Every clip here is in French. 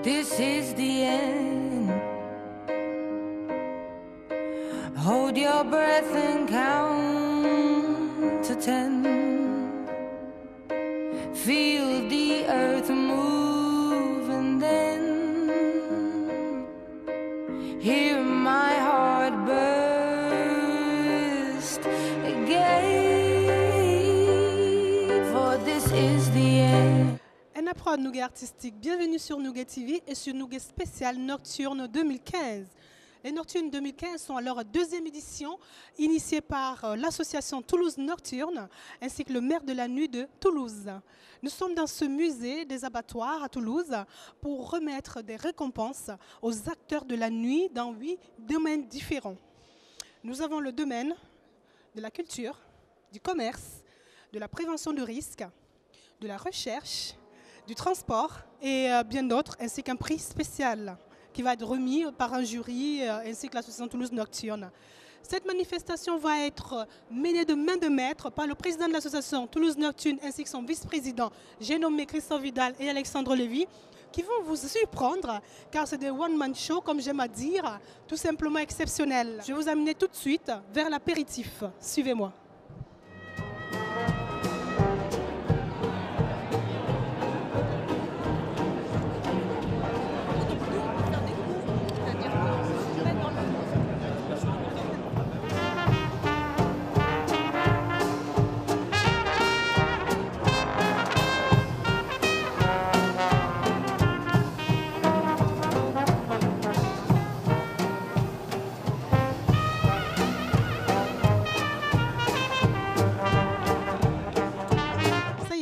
this is the end. Hold your breath and count to 10. Feel the earth move and then hear my heart burst again. For this is the end. Prod Nougat Artistique, bienvenue sur Nougat TV et sur Nougat Spécial Nocturne 2015. Les Nocturnes 2015 sont à leur deuxième édition, initiée par l'association Toulouse Nocturne ainsi que le maire de la nuit de Toulouse. Nous sommes dans ce musée des abattoirs à Toulouse pour remettre des récompenses aux acteurs de la nuit dans 8 domaines différents. Nous avons le domaine de la culture, du commerce, de la prévention de risques, de la recherche, du transport et bien d'autres, ainsi qu'un prix spécial qui va être remis par un jury ainsi que l'association Toulouse Nocturne. Cette manifestation va être menée de main de maître par le président de l'association Toulouse Nocturne ainsi que son vice-président, j'ai nommé Christophe Vidal et Alexandre Lévy, qui vont vous surprendre car c'est des one-man show, comme j'aime à dire, tout simplement exceptionnels. Je vais vous amener tout de suite vers l'apéritif. Suivez-moi.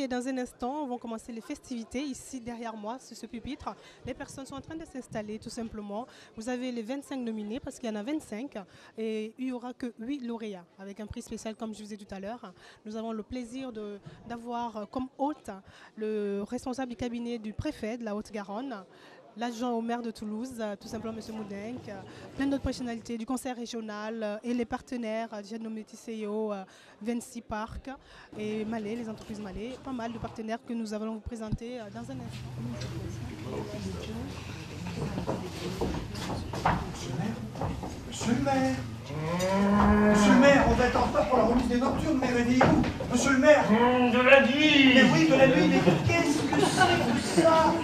Dans un instant, on va commencer les festivités ici derrière moi, sur ce pupitre. Les personnes sont en train de s'installer tout simplement. Vous avez les 25 nominés parce qu'il y en a 25 et il n'y aura que 8 lauréats avec un prix spécial comme je vous ai dit tout à l'heure. Nous avons le plaisir d'avoir comme hôte le responsable du cabinet du préfet de la Haute-Garonne, l'adjoint au maire de Toulouse, tout simplement M. Moudenc, plein d'autres personnalités du conseil régional et les partenaires, j'ai nommé TCO, Vinci Park et Malais, les entreprises Malais, pas mal de partenaires que nous allons vous présenter dans un instant. Monsieur le maire, Monsieur le maire, on va être en retard pour la remise des nocturnes, mais réveillez-vous. Monsieur le maire. De la nuit. Mais oui, de la nuit, mais qu'est-ce que c'est que ça?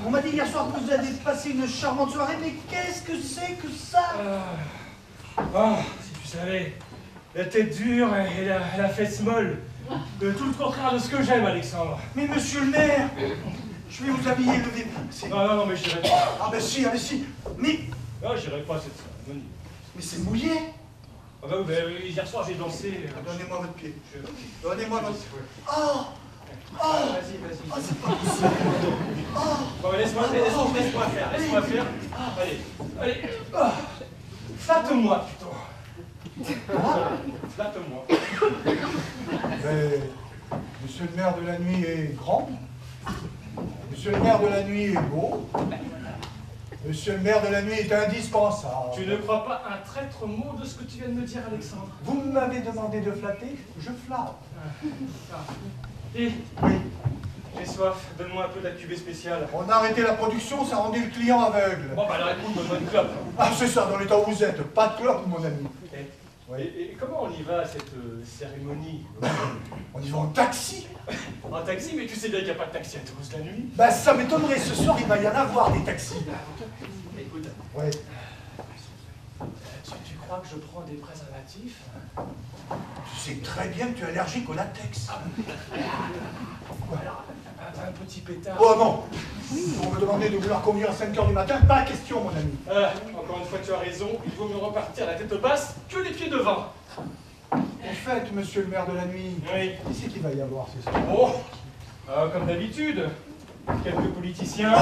On m'a dit hier soir que vous avez passé une charmante soirée, mais qu'est-ce que c'est que ça? Si tu savais, la tête dure et la fesse molle. Tout le contraire de ce que j'aime, Alexandre. Mais monsieur le maire, je vais vous habiller, levez. Non, mais j'irai pas. Ah ben si, mais... Non, j'irai pas à cette cérémonie. Mais c'est mouillé. Ah bah oui, hier soir j'ai dansé. Donnez-moi votre pied. Donnez-moi votre pied. Vas-y. Oh, c'est pas possible. Bon, laisse-moi faire. Allez. Flatte-moi, putain. Flatte-moi. Mais, monsieur le maire de la nuit est grand. Monsieur le maire de la nuit est beau. Monsieur le maire de la nuit est indispensable. Tu ne crois pas un traître mot de ce que tu viens de me dire, Alexandre? Vous m'avez demandé de flatter, je flatte. Et oui. J'ai soif, donne-moi un peu de la cuvée spéciale. On a arrêté la production, ça rendait le client aveugle. Bon, bah alors écoute, donne-moi une clope. Ah, c'est ça, dans l'état où vous êtes. Pas de clope, mon ami. Oui. Et comment on y va à cette cérémonie? On y va en taxi. En taxi? Mais tu sais bien qu'il n'y a pas de taxi à Toulouse la nuit. Bah ça m'étonnerait, ce soir il va y en avoir des taxis. Écoute. Ouais. Tu crois que je prends des préservatifs? Tu sais très bien que tu es allergique au latex. Quoi? Un petit pétard. Oh non. On me demandait de vouloir conduire à 5 h du matin, pas question mon ami. Encore une fois tu as raison, il vaut mieux repartir la tête basse que les pieds devant. En fait, monsieur le maire de la nuit, oui. Qui c'est qu'il va y avoir ce soir? Oh, comme d'habitude, quelques politiciens,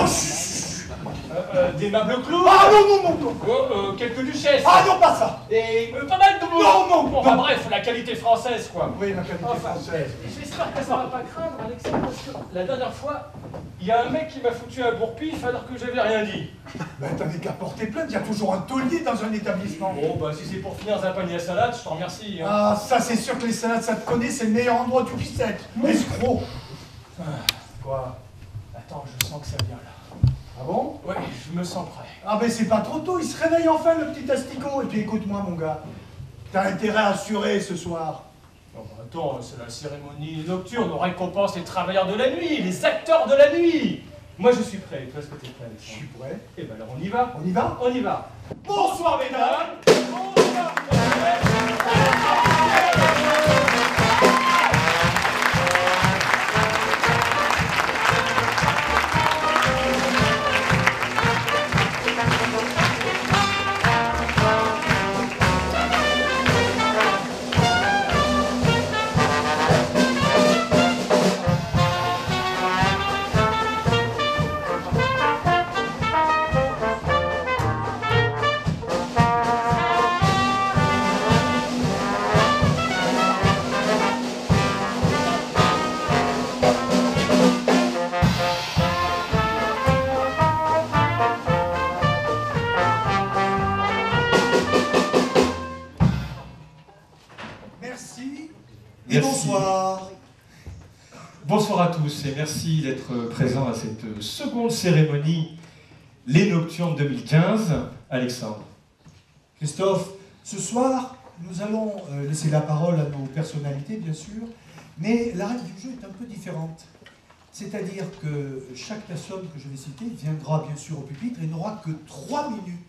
d'aimables clous. Ah non. Quelques duchesses. Ah non, pas ça. Et pas mal de monde. Non. Enfin bref, la qualité française quoi. Oui, la qualité française. J'espère que ça va pas craindre, Alexandre, parce que la dernière fois, il y a un mec qui m'a foutu un bourre-pif alors que j'avais rien dit. Ben t'avais qu'à porter plainte, il y a toujours un taulier dans un établissement. Bon bah si c'est pour finir dans un panier à salade, je t'en remercie. Hein. Ah ça c'est sûr que les salades ça te connaît, c'est le meilleur endroit où tu puisses être. Escroc. Quoi? Attends, je sens que ça vient là. Ah bon? me sens prêt. Ah ben c'est pas trop tôt, il se réveille enfin le petit asticot. Et puis écoute-moi mon gars, t'as intérêt à assurer ce soir. Oh, bah, attends, c'est la cérémonie nocturne, on récompense les travailleurs de la nuit, les acteurs de la nuit. Moi je suis prêt, toi est-ce que t'es prêt, Je Alexandre? suis prêt. Eh ben alors on y va. On y va? On y va. Bonsoir mesdames. Bonsoir Merci. Et Merci. bonsoir. Bonsoir à tous et merci d'être présents à cette seconde cérémonie, les Nocturnes 2015. Alexandre. Christophe, ce soir, nous allons laisser la parole à nos personnalités, bien sûr, mais la règle du jeu est un peu différente. C'est-à-dire que chaque personne que je vais citer viendra bien sûr au pupitre et n'aura que 3 minutes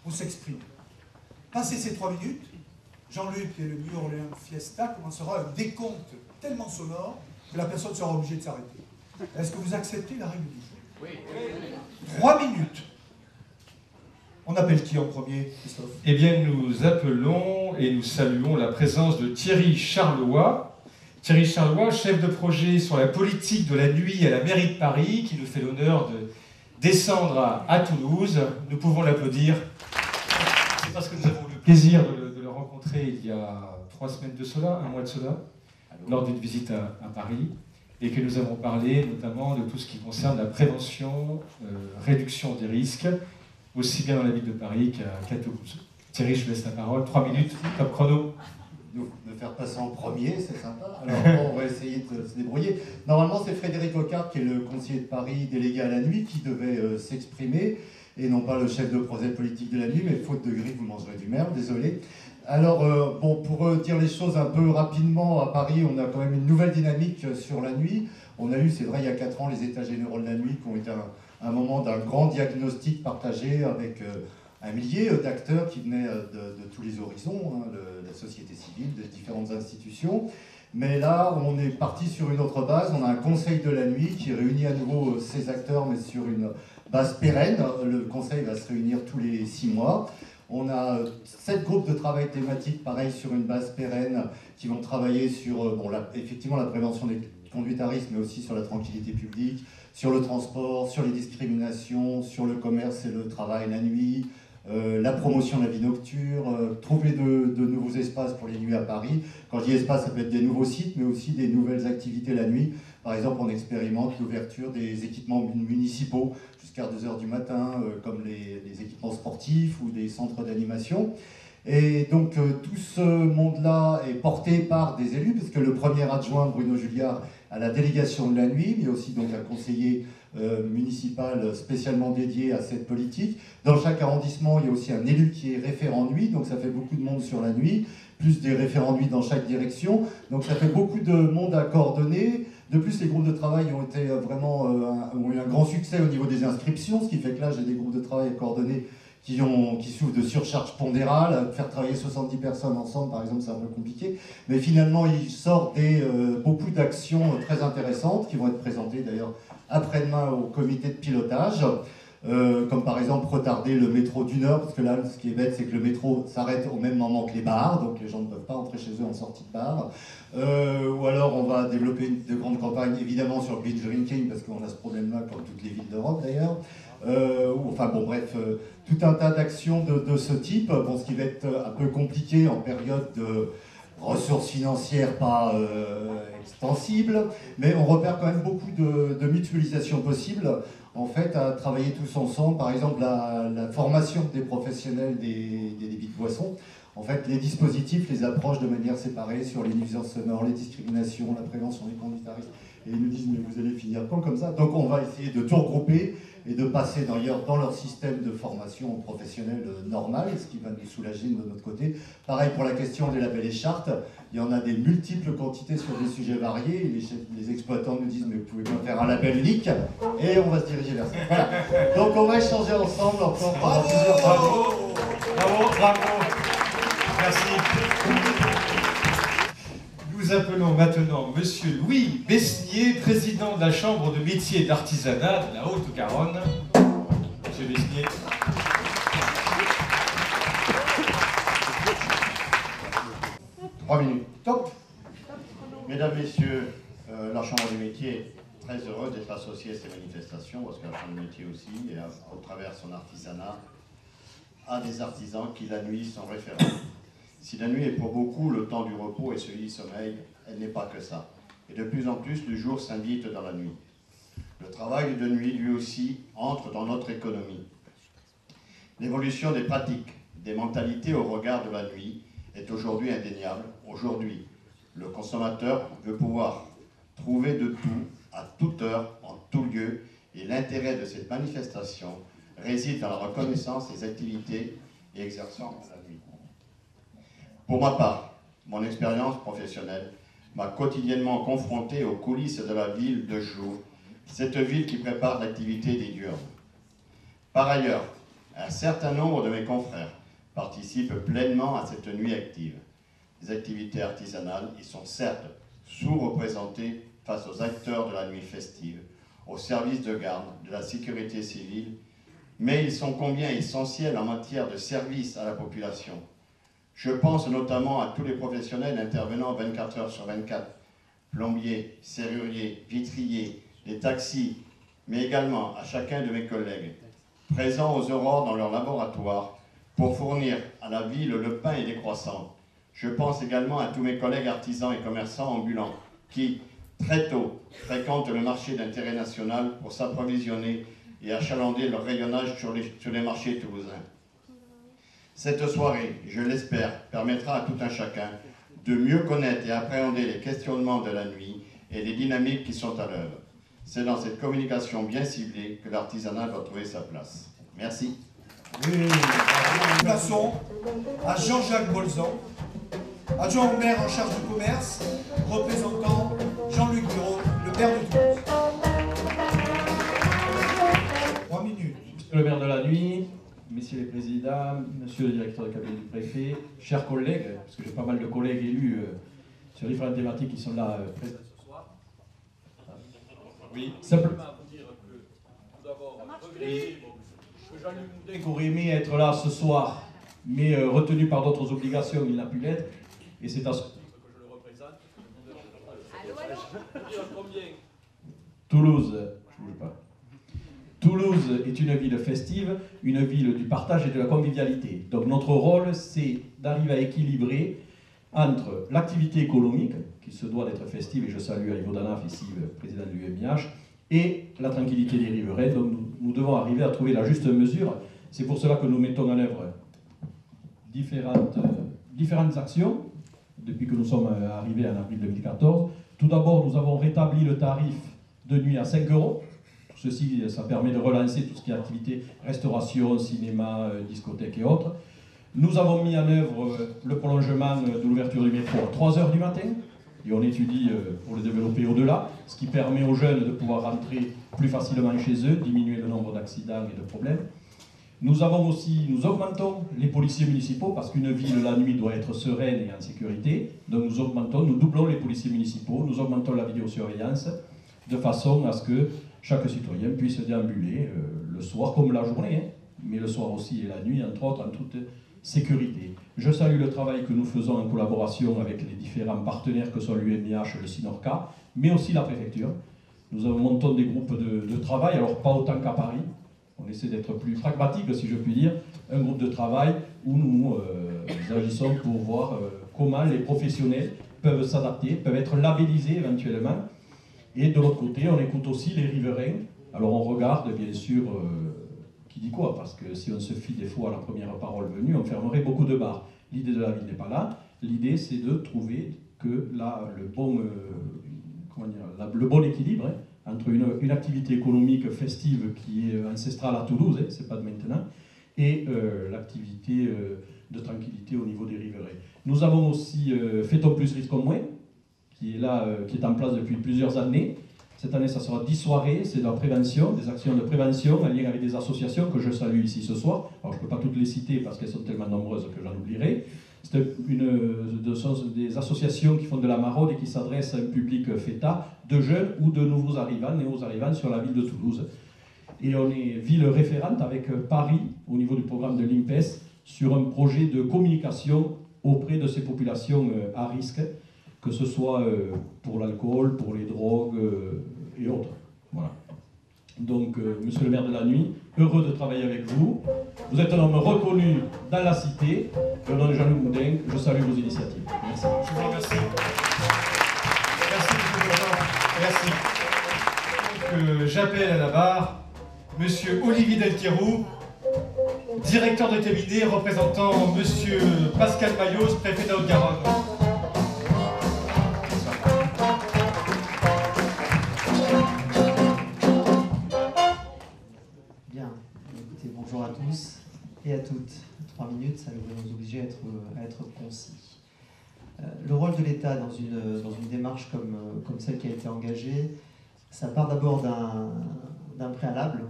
pour s'exprimer. Passé ces 3 minutes, Jean-Luc et le New Orleans Fiesta commencera un décompte tellement sonore que la personne sera obligée de s'arrêter. Est-ce que vous acceptez la règle du jeu? Oui. 3 minutes. On appelle qui en premier, Christophe? Eh bien, nous appelons et nous saluons la présence de Thierry Charlois. Thierry Charlois, chef de projet sur la politique de la nuit à la mairie de Paris, qui nous fait l'honneur de descendre à Toulouse. Nous pouvons l'applaudir. C'est parce que nous avons eu le plaisir de le rencontrer il y a 3 semaines de cela, un mois de cela, lors d'une visite à Paris, et que nous avons parlé notamment de tout ce qui concerne la prévention, réduction des risques, aussi bien dans la ville de Paris qu'à Toulouse. Thierry, je vous laisse la parole. 3 minutes, top chrono. Me faire passer en premier, c'est sympa. Alors bon, on va essayer de se débrouiller. Normalement, c'est Frédéric Ocard, qui est le conseiller de Paris délégué à la nuit, qui devait s'exprimer, et non pas le chef de projet politique de la nuit, mais faute de grille, vous mangerez du merde, désolé. Alors, bon, pour dire les choses un peu rapidement, à Paris, on a quand même une nouvelle dynamique sur la nuit. On a eu, c'est vrai, il y a 4 ans, les États généraux de la nuit, qui ont été un moment d'un grand diagnostic partagé avec un millier d'acteurs qui venaient de tous les horizons, hein, la société civile, des différentes institutions. Mais là, on est parti sur une autre base. On a un conseil de la nuit qui réunit à nouveau ces acteurs, mais sur une base pérenne. Le conseil va se réunir tous les 6 mois. On a 7 groupes de travail thématiques, pareil, sur une base pérenne, qui vont travailler sur, effectivement, la prévention des conduites à risque, mais aussi sur la tranquillité publique, sur le transport, sur les discriminations, sur le commerce et le travail la nuit, la promotion de la vie nocturne, trouver de nouveaux espaces pour les nuits à Paris. Quand je dis espace, ça peut être des nouveaux sites, mais aussi des nouvelles activités la nuit. Par exemple, on expérimente l'ouverture des équipements municipaux jusqu'à 2 h du matin, comme les équipements sportifs ou des centres d'animation. Et donc, tout ce monde-là est porté par des élus, parce que le premier adjoint, Bruno Julliard, a la délégation de la nuit, mais aussi donc un conseiller municipal spécialement dédié à cette politique. Dans chaque arrondissement, il y a aussi un élu qui est référent nuit, donc ça fait beaucoup de monde sur la nuit, plus des référents nuit dans chaque direction. Donc ça fait beaucoup de monde à coordonner. De plus, les groupes de travail ont été ont eu un grand succès au niveau des inscriptions, ce qui fait que là, j'ai des groupes de travail à coordonner qui souffrent de surcharge pondérale. Faire travailler 70 personnes ensemble, par exemple, c'est un peu compliqué. Mais finalement, il sort beaucoup d'actions très intéressantes qui vont être présentées d'ailleurs après-demain au comité de pilotage. Comme par exemple retarder le métro d'1 heure, parce que là, ce qui est bête, c'est que le métro s'arrête au même moment que les bars, donc les gens ne peuvent pas entrer chez eux en sortie de bar. Ou alors, on va développer de grandes campagnes, évidemment, sur le binge drinking, parce qu'on a ce problème-là, comme toutes les villes d'Europe d'ailleurs. Enfin bon, bref, tout un tas d'actions de ce type. Bon, ce qui va être un peu compliqué en période de ressources financières pas extensibles, mais on repère quand même beaucoup de mutualisation possible, en fait, à travailler tous ensemble. Par exemple, la formation des professionnels des débits de boissons. En fait, les dispositifs les approchent de manière séparée sur les nuisances sonores, les discriminations, la prévention des conduites à risque, Et ils nous disent, mais vous allez finir quand comme ça? Donc on va essayer de tout regrouper et de passer d'ailleurs dans leur système de formation professionnelle normal, ce qui va nous soulager de notre côté. Pareil pour la question des labels et chartes, il y en a des multiples quantités sur des sujets variés. Les exploitants nous disent, mais vous pouvez bien faire un label LIC, et on va se diriger vers ça. Voilà. Donc on va échanger ensemble encore pendant plusieurs fois. Bravo, bravo, bravo. Merci. Nous appelons maintenant Monsieur Louis Besnier, président de la Chambre de métiers et d'artisanat de la Haute-Garonne. Monsieur Besnier. Trois minutes. Top. Mesdames, Messieurs, la Chambre des métiers, très heureuse d'être associée à ces manifestations, parce que la Chambre des métiers aussi, et au travers son artisanat, a des artisans qui la nuit sont référents. Si la nuit est pour beaucoup le temps du repos et celui du sommeil, elle n'est pas que ça. Et de plus en plus, le jour s'invite dans la nuit. Le travail de nuit, lui aussi, entre dans notre économie. L'évolution des pratiques, des mentalités au regard de la nuit est aujourd'hui indéniable. Aujourd'hui, le consommateur veut pouvoir trouver de tout, à toute heure, en tout lieu, et l'intérêt de cette manifestation réside dans la reconnaissance des activités et exerçant la nuit. Pour ma part, mon expérience professionnelle m'a quotidiennement confronté aux coulisses de la ville de jour, cette ville qui prépare l'activité des diurnes. Par ailleurs, un certain nombre de mes confrères participent pleinement à cette nuit active. Les activités artisanales y sont certes sous-représentées face aux acteurs de la nuit festive, aux services de garde, de la sécurité civile, mais ils sont combien essentiels en matière de service à la population. Je pense notamment à tous les professionnels intervenant 24 heures sur 24, plombiers, serruriers, vitriers, les taxis, mais également à chacun de mes collègues, présents aux aurores dans leur laboratoire pour fournir à la ville le pain et les croissants. Je pense également à tous mes collègues artisans et commerçants ambulants qui, très tôt, fréquentent le marché d'intérêt national pour s'approvisionner et achalander leur rayonnage sur les marchés toulousains. Cette soirée, je l'espère, permettra à tout un chacun de mieux connaître et appréhender les questionnements de la nuit et les dynamiques qui sont à l'œuvre. C'est dans cette communication bien ciblée que l'artisanat doit trouver sa place. Merci. Oui. Passons à Jean-Jacques Bolzan, adjoint au maire en charge du commerce, représentant Jean-Luc Bureau, le maire de Toulouse. 3 minutes. Monsieur le maire de la nuit, messieurs les présidents, monsieur le directeur de cabinet du préfet, chers collègues, parce que j'ai pas mal de collègues élus sur différentes thématiques qui sont là présents ce soir. Oui, simplement vous dire que tout d'abord, regretter que Jean-Luc Moudin, qui aurait aimé être là ce soir, mais retenu par d'autres obligations, il n'a pu l'être, et c'est à ce titre que je le représente. Pour dire combien Toulouse, je ne bouge pas. Toulouse est une ville festive, une ville du partage et de la convivialité. Donc notre rôle, c'est d'arriver à équilibrer entre l'activité économique, qui se doit d'être festive, et je salue Ivo Danaf, ici, le président de l'UMIH, et la tranquillité des riverains. Donc nous devons arriver à trouver la juste mesure. C'est pour cela que nous mettons en œuvre différentes actions, depuis que nous sommes arrivés en avril 2014. Tout d'abord, nous avons rétabli le tarif de nuit à 5 €. Ceci, ça permet de relancer tout ce qui est activité, restauration, cinéma, discothèque et autres. Nous avons mis en œuvre le prolongement de l'ouverture du métro à 3 h du matin, et on étudie pour le développer au-delà, ce qui permet aux jeunes de pouvoir rentrer plus facilement chez eux, diminuer le nombre d'accidents et de problèmes. Nous augmentons les policiers municipaux, parce qu'une ville la nuit doit être sereine et en sécurité. Donc nous doublons les policiers municipaux, nous augmentons la vidéosurveillance, de façon à ce que chaque citoyen puisse déambuler le soir comme la journée, hein, mais le soir aussi et la nuit, entre autres, en toute sécurité. Je salue le travail que nous faisons en collaboration avec les différents partenaires que sont l'UMIH, le SINORCA, mais aussi la préfecture. Nous montons des groupes de travail, alors pas autant qu'à Paris, on essaie d'être plus pragmatique, si je puis dire, un groupe de travail où nous agissons pour voir comment les professionnels peuvent s'adapter, peuvent être labellisés éventuellement. Et de l'autre côté, on écoute aussi les riverains. Alors on regarde, bien sûr, qui dit quoi, parce que si on se fie des fois à la première parole venue, on fermerait beaucoup de bars. L'idée de la ville n'est pas là. L'idée, c'est de trouver que là, le bon équilibre entre une activité économique festive qui est ancestrale à Toulouse, c'est pas de maintenant, et l'activité de tranquillité au niveau des riverains. Nous avons aussi Fêtons plus, risquons moins, qui est là, qui est en place depuis plusieurs années. Cette année, ça sera 10 soirées, c'est de la prévention, des actions de prévention en lien avec des associations que je salue ici ce soir. Alors, je ne peux pas toutes les citer parce qu'elles sont tellement nombreuses que j'en oublierai. C'est des associations qui font de la maraude et qui s'adressent à un public fêtard, de jeunes ou de nouveaux arrivants, néo-arrivants sur la ville de Toulouse. Et on est ville référente avec Paris, au niveau du programme de l'IMPES, sur un projet de communication auprès de ces populations à risque, que ce soit pour l'alcool, pour les drogues et autres. Voilà. Donc, monsieur le maire de la Nuit, heureux de travailler avec vous. Vous êtes un homme reconnu dans la cité. Au nom de Jean-Luc Moudin, je salue vos initiatives. Merci. Je vous remercie. Merci. Donc, j'appelle à la barre monsieur Olivier Delquerou, directeur de cabinet représentant monsieur Pascal Maillot, préfet de la Haute-Garonne. Bien, écoutez, bonjour à tous et à toutes. 3 minutes, ça va nous obliger à être concis. Le rôle de l'État dans une démarche comme celle qui a été engagée, ça part d'abord d'un préalable,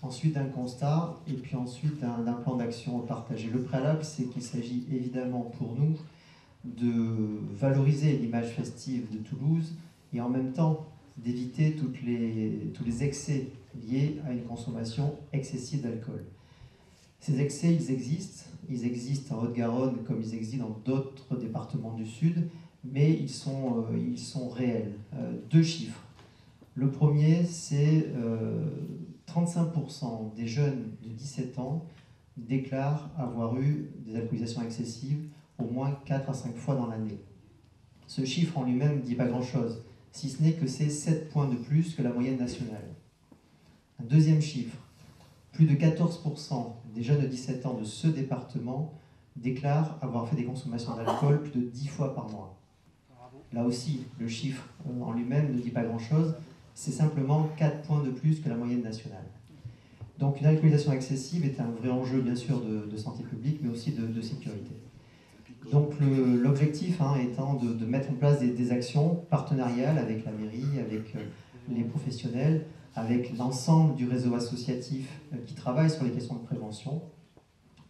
ensuite d'un constat, et puis ensuite d'un plan d'action partagé. Le préalable, c'est qu'il s'agit évidemment pour nous de valoriser l'image festive de Toulouse et en même temps d'éviter tous les excès liés à une consommation excessive d'alcool. Ces excès, ils existent en Haute-Garonne comme ils existent dans d'autres départements du Sud, mais ils sont réels. 2 chiffres. Le premier, c'est 35% des jeunes de 17 ans déclarent avoir eu des alcoolisations excessives au moins 4 à 5 fois dans l'année. Ce chiffre en lui-même ne dit pas grand-chose, si ce n'est que c'est 7 points de plus que la moyenne nationale. Un deuxième chiffre, plus de 14% des jeunes de 17 ans de ce département déclarent avoir fait des consommations d'alcool plus de 10 fois par mois. Là aussi, le chiffre en lui-même ne dit pas grand-chose, c'est simplement 4 points de plus que la moyenne nationale. Donc une alcoolisation excessive est un vrai enjeu, bien sûr, de santé publique, mais aussi de sécurité. Donc l'objectif étant de mettre en place des actions partenariales avec la mairie, avec les professionnels, avec l'ensemble du réseau associatif qui travaille sur les questions de prévention.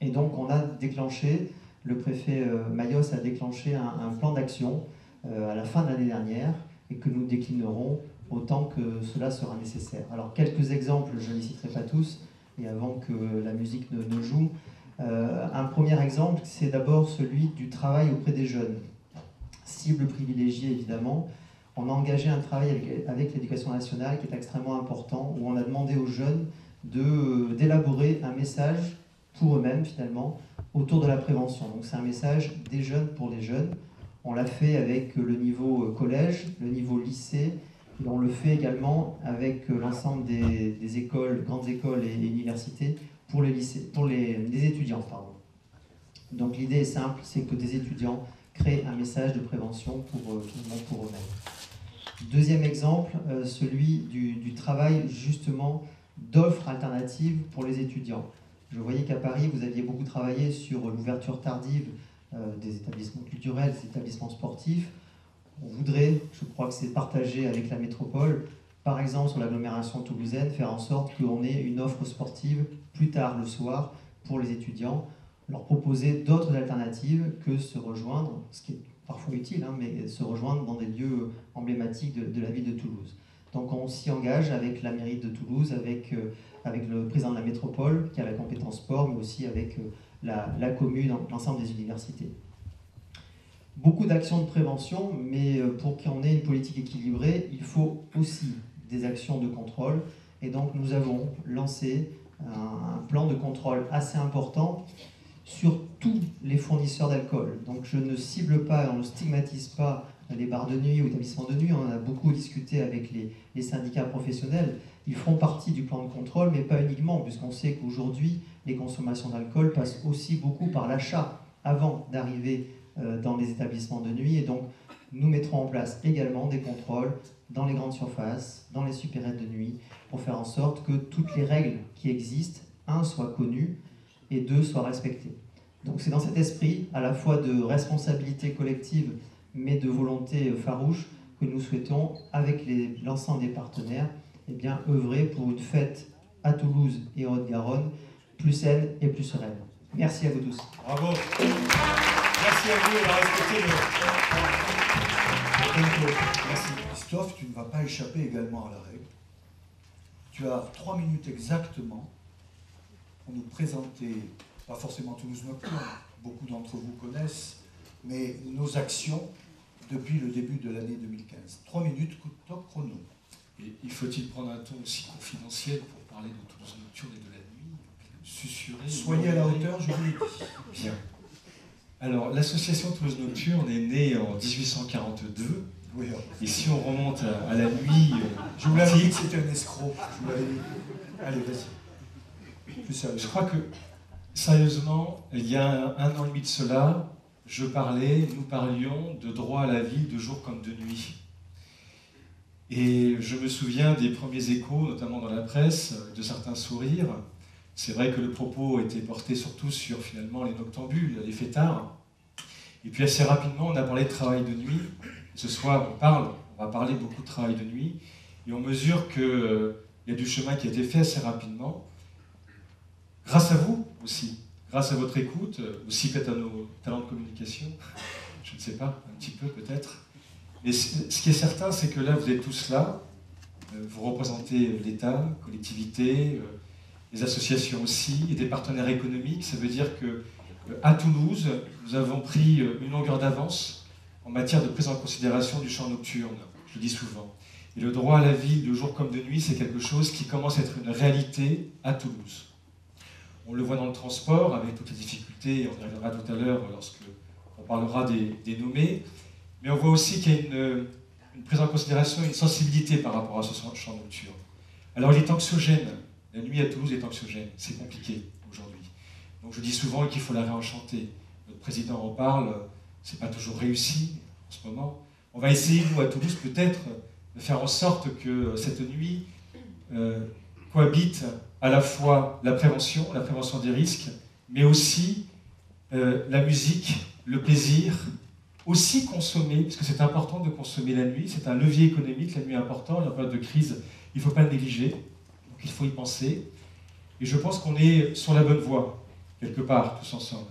Et donc on a déclenché, le préfet Mayos a déclenché un plan d'action à la fin de l'année dernière et que nous déclinerons autant que cela sera nécessaire. Alors quelques exemples, je ne les citerai pas tous, et avant que la musique ne joue. Un premier exemple, c'est d'abord celui du travail auprès des jeunes. Cible privilégiée évidemment. On a engagé un travail avec l'éducation nationale qui est extrêmement important, où on a demandé aux jeunes d'élaborer un message pour eux-mêmes finalement autour de la prévention. Donc c'est un message des jeunes pour les jeunes. On l'a fait avec le niveau collège, le niveau lycée, et on le fait également avec l'ensemble des écoles, grandes écoles et universités pour les lycées, pour les étudiants. Pardon. Donc l'idée est simple, c'est que des étudiants créent un message de prévention pour eux-mêmes. Deuxième exemple, celui du travail justement d'offres alternatives pour les étudiants. Je voyais qu'à Paris, vous aviez beaucoup travaillé sur l'ouverture tardive des établissements culturels, des établissements sportifs. On voudrait, je crois que c'est partagé avec la métropole, par exemple sur l'agglomération toulousaine, faire en sorte qu'on ait une offre sportive plus tard le soir pour les étudiants, leur proposer d'autres alternatives que se rejoindre, ce qui est parfois utile, mais se rejoindre dans des lieux emblématiques de la ville de Toulouse. Donc on s'y engage avec la mairie de Toulouse, avec le président de la métropole qui a la compétence sport, mais aussi avec la commune, l'ensemble des universités. Beaucoup d'actions de prévention, mais pour qu'on ait une politique équilibrée, il faut aussi des actions de contrôle. Et donc nous avons lancé un plan de contrôle assez important sur tous les fournisseurs d'alcool. Donc je ne cible pas, on ne stigmatise pas les bars de nuit ou établissements de nuit. On en a beaucoup discuté avec les syndicats professionnels. Ils font partie du plan de contrôle, mais pas uniquement, puisqu'on sait qu'aujourd'hui, les consommations d'alcool passent aussi beaucoup par l'achat avant d'arriver dans les établissements de nuit. Et donc, Nous mettrons en place également des contrôles dans les grandes surfaces, dans les supérettes de nuit, pour faire en sorte que toutes les règles qui existent, un, soient connues, et deux, soient respectées. Donc c'est dans cet esprit, à la fois de responsabilité collective, mais de volonté farouche, que nous souhaitons, avec l'ensemble des partenaires, eh bien, œuvrer pour une fête à Toulouse et en Haute-Garonne plus saine et plus sereine. Merci à vous tous. Bravo. Merci à vous d'avoir respecté le tempo. Merci. Christophe, tu ne vas pas échapper également à la règle. Tu as 3 minutes exactement pour nous présenter, pas forcément Toulouse Nocturne, beaucoup d'entre vous connaissent, mais nos actions depuis le début de l'année 2015. 3 minutes, top chrono. Et il faut-il prendre un ton aussi confidentiel pour parler de Toulouse Nocturne et de la nuit, susurrer? Soyez à la hauteur, je vous l'ai dit. Bien. Alors, l'association Toulouse Nocturne est née en 1842. Oui, et si on remonte à la nuit... je vous l'avais dit que c'était un escroc. Je vous l'avais dit. Allez, vas-y. Plus sérieux. Je crois que, sérieusement, il y a un an et demi de cela, nous parlions de droit à la vie de jour comme de nuit. Et je me souviens des premiers échos, notamment dans la presse, de certains sourires. C'est vrai que le propos était porté surtout sur, finalement, les noctambules, les fêtards. Et puis assez rapidement, on a parlé de travail de nuit. Ce soir, on va parler beaucoup de travail de nuit. Et on mesure qu'il y a du chemin qui a été fait assez rapidement. Grâce à vous aussi, grâce à votre écoute, aussi peut-être à nos talents de communication, je ne sais pas, un petit peu peut-être. Mais ce qui est certain, c'est que là, vous êtes tous là, vous représentez l'État, collectivités, les associations aussi, et des partenaires économiques. Ça veut dire qu'à Toulouse, nous avons pris une longueur d'avance en matière de prise en considération du champ nocturne, je le dis souvent. Et le droit à la vie de jour comme de nuit, c'est quelque chose qui commence à être une réalité à Toulouse. On le voit dans le transport, avec toutes les difficultés, et on y reviendra tout à l'heure lorsqu'on parlera des nommés, mais on voit aussi qu'il y a une prise en considération, une sensibilité par rapport à ce champ nocturne. Alors il est anxiogène, la nuit à Toulouse est anxiogène, c'est compliqué aujourd'hui. Donc je dis souvent qu'il faut la réenchanter. Notre président en parle, c'est pas toujours réussi en ce moment. On va essayer, nous, à Toulouse, peut-être, de faire en sorte que cette nuit cohabite à la fois la prévention des risques, mais aussi la musique, le plaisir, aussi consommer, parce que c'est important de consommer la nuit, c'est un levier économique, la nuit est important, en période de crise, il ne faut pas le négliger, donc il faut y penser. Et je pense qu'on est sur la bonne voie, quelque part, tous ensemble.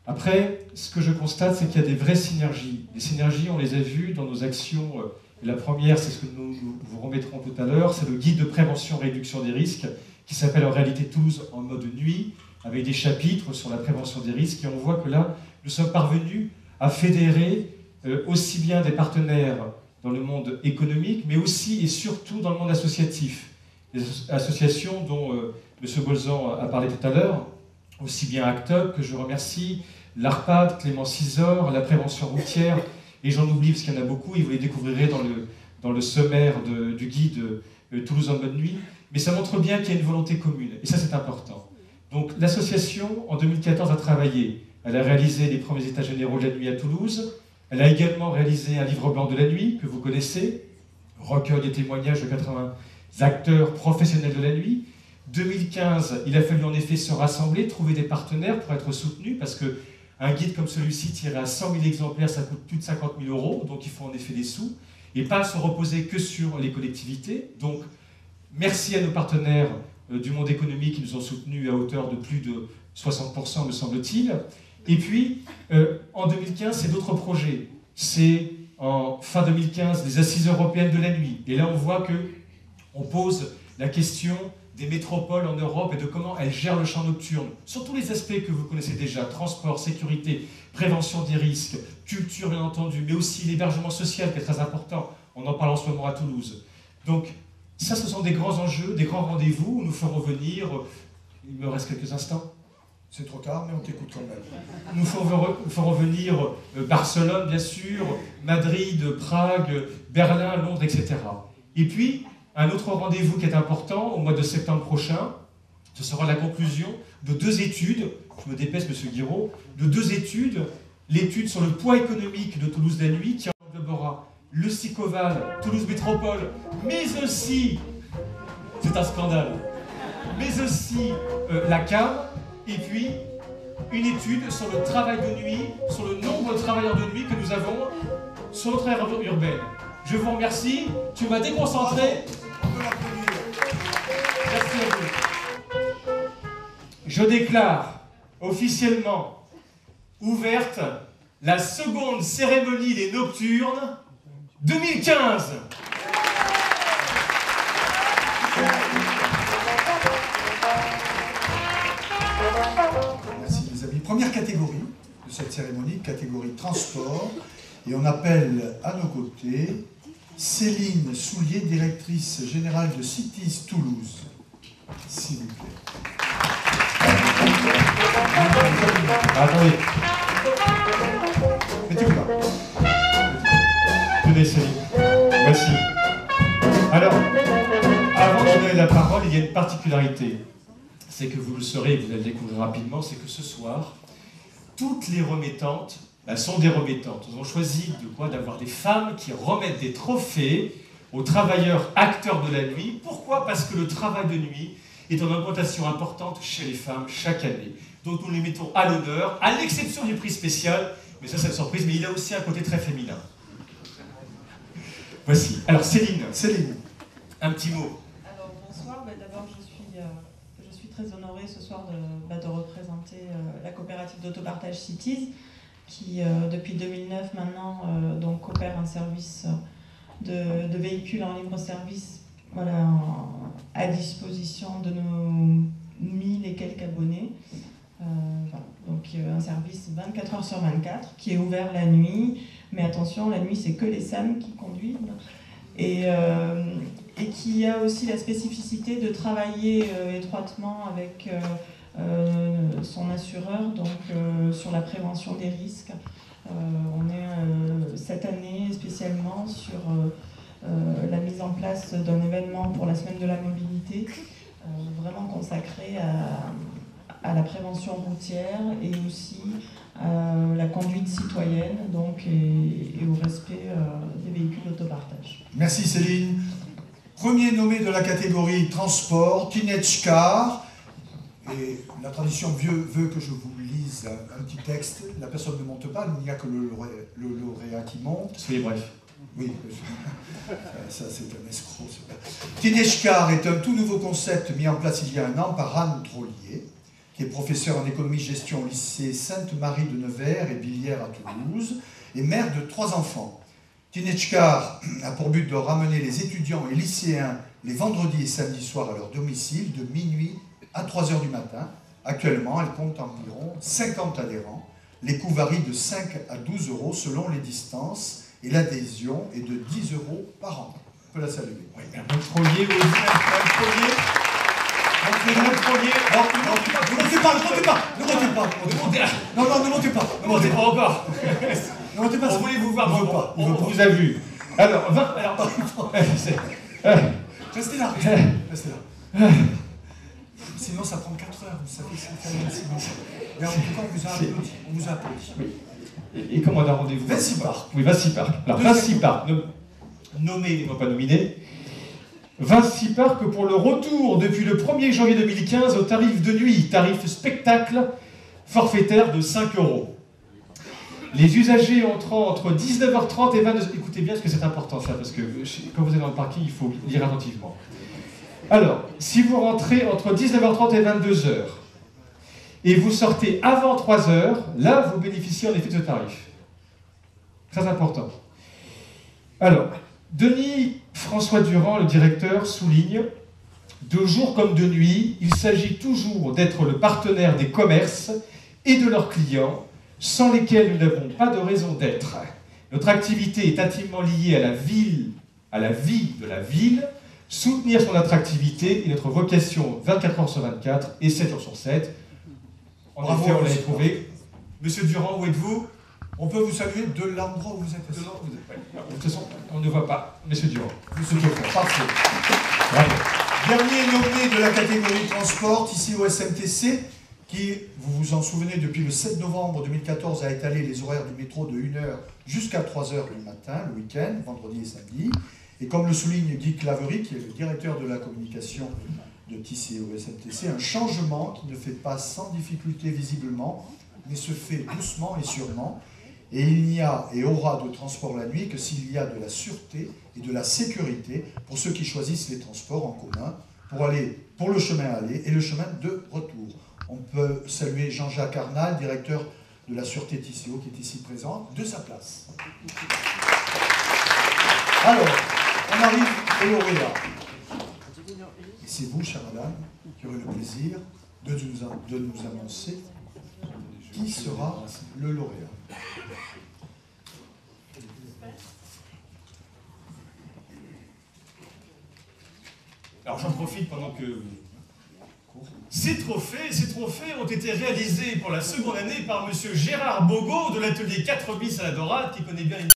Après, ce que je constate, c'est qu'il y a des vraies synergies. Les synergies, on les a vues dans nos actions. Et la première, c'est ce que nous vous remettrons tout à l'heure, c'est le guide de prévention et réduction des risques, qui s'appelle en réalité Toulouse en mode nuit, avec des chapitres sur la prévention des risques. Et on voit que là, nous sommes parvenus à fédérer aussi bien des partenaires dans le monde économique, mais aussi et surtout dans le monde associatif. Des associations dont M. Bolzan a parlé tout à l'heure, aussi bien ACTUB, que je remercie, l'ARPAD, Clément Cisor, la prévention routière, et j'en oublie parce qu'il y en a beaucoup, et vous les découvrirez dans le sommaire du guide Toulouse en mode nuit, mais ça montre bien qu'il y a une volonté commune, et ça c'est important. Donc l'association, en 2014, a travaillé. Elle a réalisé les premiers états généraux de la nuit à Toulouse, elle a également réalisé un livre blanc de la nuit, que vous connaissez, recueil des témoignages de 80 acteurs professionnels de la nuit. 2015, il a fallu en effet se rassembler, trouver des partenaires pour être soutenu, parce qu'un guide comme celui-ci tiré à 100 000 exemplaires, ça coûte plus de 50 000 €, donc il faut en effet des sous, et pas se reposer que sur les collectivités. Donc, merci à nos partenaires du monde économique qui nous ont soutenus à hauteur de plus de 60%, me semble-t-il. Et puis, en 2015, c'est d'autres projets. C'est en fin 2015, les Assises européennes de la nuit. Et là, on voit qu'on pose la question des métropoles en Europe et de comment elles gèrent le champ nocturne, sur tous les aspects que vous connaissez déjà, transport, sécurité, prévention des risques, culture bien entendu, mais aussi l'hébergement social qui est très important, on en parle en ce moment à Toulouse. Donc ça, ce sont des grands enjeux, des grands rendez-vous où nous ferons venir, il me reste quelques instants. C'est trop tard, mais on t'écoute quand même. Nous ferons venir Barcelone, bien sûr, Madrid, Prague, Berlin, Londres, etc. Et puis, un autre rendez-vous qui est important, au mois de septembre prochain, ce sera la conclusion de 2 études, je me dépêche, M. Guiraud, de 2 études, l'étude sur le poids économique de Toulouse la nuit, qui le Sicoval, Toulouse Métropole, mais aussi, c'est un scandale, mais aussi la CAM, et puis une étude sur le travail de nuit, sur le nombre de travailleurs de nuit que nous avons sur notre aire urbaine. Je vous remercie, tu m'as déconcentré. Merci à vous. Je déclare officiellement ouverte la seconde cérémonie des Nocturnes 2015. Merci les amis. Première catégorie de cette cérémonie, catégorie transport. Et on appelle à nos côtés Céline Soulier, directrice générale de Cities Toulouse. S'il vous plaît. Attendez. Mettez-vous là. Tenez Céline. Voici. Alors, avant de donner la parole, il y a une particularité. C'est que vous le saurez, vous allez le découvrir rapidement, c'est que ce soir, toutes les remettantes sont des remettantes. Nous avons choisi d'avoir des femmes qui remettent des trophées aux travailleurs acteurs de la nuit. Pourquoi? Parce que le travail de nuit est en augmentation importante chez les femmes chaque année. Donc nous les mettons à l'honneur, à l'exception du prix spécial, mais ça c'est une surprise, mais il a aussi un côté très féminin. Voici. Alors Céline, un petit mot. Alors bonsoir, d'abord je suis très honorée ce soir de représenter la coopérative d'autopartage Cities, qui depuis 2009 maintenant donc opère un service de véhicules en libre service, voilà, à disposition de nos 1000 et quelques abonnés. Donc un service 24 heures sur 24 qui est ouvert la nuit, mais attention, la nuit c'est que les SAM qui conduisent, et qui a aussi la spécificité de travailler étroitement avec son assureur, donc sur la prévention des risques. On est cette année spécialement sur la mise en place d'un événement pour la semaine de la mobilité, vraiment consacré à la prévention routière et aussi à la conduite citoyenne, donc, et au respect des véhicules d'autopartage. Merci Céline. Premier nommé de la catégorie transport, Teenage Car. Et la tradition veut que je vous lise un petit texte. La personne ne monte pas, il n'y a que le lauréat qui monte. Soyez bref. Oui, ça c'est un escroc. Teenage Car est un tout nouveau concept mis en place il y a un an par Anne Trollier, qui est professeur en économie-gestion au lycée Sainte-Marie de Nevers et Billières à Toulouse, et mère de 3 enfants. Teenage Car a pour but de ramener les étudiants et lycéens les vendredis et samedis soirs à leur domicile de minuit à 3 h du matin. Actuellement, elle compte environ 50 adhérents. Les coûts varient de 5 à 12 € selon les distances et l'adhésion est de 10 € par an. On peut la saluer. Oui, un bon Trollier, vous aussi, un Trollier. Ne montez pas. Ne montez pas encore. Ne montez pas. On voulait vous voir, on vous a vu. Alors, restez là. Sinon, ça prend 4 heures, vous savez, c'est mais en tout cas, on vous a applaudi. Oui. Et comme on a rendez-vous Vinci Park. Oui, Vinci Park. Alors, Vinci Park, nommé, non pas nominé. Vinci Park pour le retour depuis le 1er janvier 2015 au tarif de nuit, tarif spectacle forfaitaire de 5 €. Les usagers entrant entre 19h30 et 22h... Écoutez bien parce que c'est important ça, parce que quand vous êtes dans le parking, il faut lire attentivement. Alors, si vous rentrez entre 19h30 et 22h, et vous sortez avant 3h, là, vous bénéficiez en effet de ce tarif. Très important. Alors, Denis François Durand, le directeur, souligne « De jour comme de nuit, il s'agit toujours d'être le partenaire des commerces et de leurs clients, sans lesquels nous n'avons pas de raison d'être. Notre activité est intimement liée à la vie de la ville, soutenir son attractivité et notre vocation 24 h sur 24 et 7 jours sur 7. En effet, on l'a trouvé. Monsieur Durand, où êtes-vous? On peut vous saluer de l'endroit où vous êtes. De toute façon, on ne voit pas. Monsieur Durand. Monsieur Durand. Parfait. Bravo. Dernier nommé de la catégorie transport, ici au SMTC, qui, vous vous en souvenez, depuis le 7 novembre 2014 a étalé les horaires du métro de 1h jusqu'à 3h du matin, le week-end, vendredi et samedi. Et comme le souligne Guy Claverie, qui est le directeur de la communication de TCO SMTC, un changement qui ne fait pas sans difficulté visiblement, mais se fait doucement et sûrement. Et il n'y a et aura de transport la nuit que s'il y a de la sûreté et de la sécurité pour ceux qui choisissent les transports en commun pour le chemin aller et le chemin de retour. On peut saluer Jean-Jacques Arnal, directeur de la Sûreté TCO, qui est ici présent, de sa place. Alors, on arrive au lauréat. Et c'est vous, chère madame, qui aurez le plaisir de nous annoncer qui sera le lauréat. Alors j'en profite pendant que... Ces trophées ont été réalisés pour la seconde année par M. Gérard Bogo de l'atelier 4 bis à la Dorade, qui connaît bien une